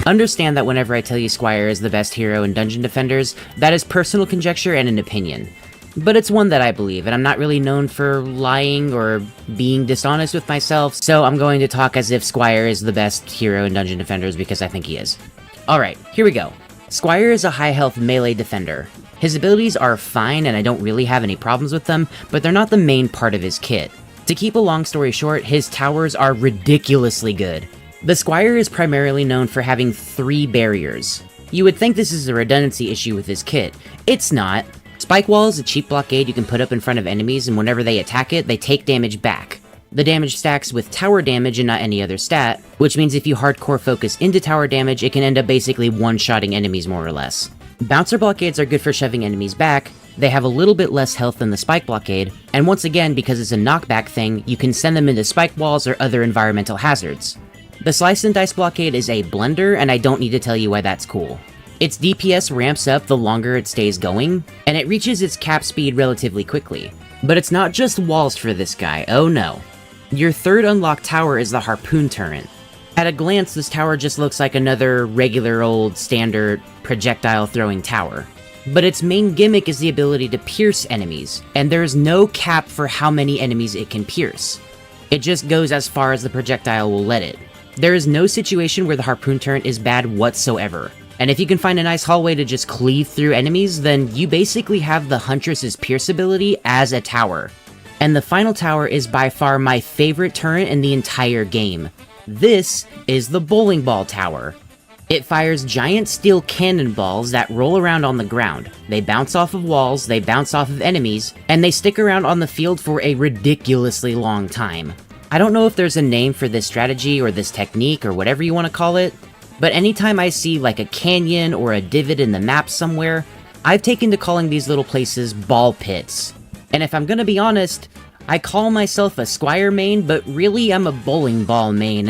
Understand that whenever I tell you Squire is the best hero in Dungeon Defenders, that is personal conjecture and an opinion. But it's one that I believe, and I'm not really known for lying or being dishonest with myself, so I'm going to talk as if Squire is the best hero in Dungeon Defenders because I think he is. Alright, here we go. Squire is a high health melee defender. His abilities are fine and I don't really have any problems with them, but they're not the main part of his kit. To keep a long story short, his towers are ridiculously good. The Squire is primarily known for having 3 barriers. You would think this is a redundancy issue with his kit. It's not. Spike Wall is a cheap blockade you can put up in front of enemies, and whenever they attack it, they take damage back. The damage stacks with tower damage and not any other stat, which means if you hardcore focus into tower damage, it can end up basically one-shotting enemies more or less. Bouncer blockades are good for shoving enemies back. They have a little bit less health than the spike blockade, and once again, because it's a knockback thing, you can send them into spike walls or other environmental hazards. The Slice and Dice blockade is a blender, and I don't need to tell you why that's cool. Its DPS ramps up the longer it stays going, and it reaches its cap speed relatively quickly. But it's not just walls for this guy, oh no. Your third unlocked tower is the Harpoon Turret. At a glance, this tower just looks like another regular old standard projectile throwing tower. But its main gimmick is the ability to pierce enemies, and there is no cap for how many enemies it can pierce. It just goes as far as the projectile will let it. There is no situation where the Harpoon Turret is bad whatsoever. And if you can find a nice hallway to just cleave through enemies, then you basically have the Huntress's pierce ability as a tower. And the final tower is by far my favorite turret in the entire game. This is the Bowling Ball Tower. It fires giant steel cannonballs that roll around on the ground. They bounce off of walls, they bounce off of enemies, and they stick around on the field for a ridiculously long time. I don't know if there's a name for this strategy or this technique or whatever you want to call it, but anytime I see like a canyon or a divot in the map somewhere, I've taken to calling these little places ball pits. And if I'm gonna be honest, I call myself a Squire main, but really I'm a bowling ball main.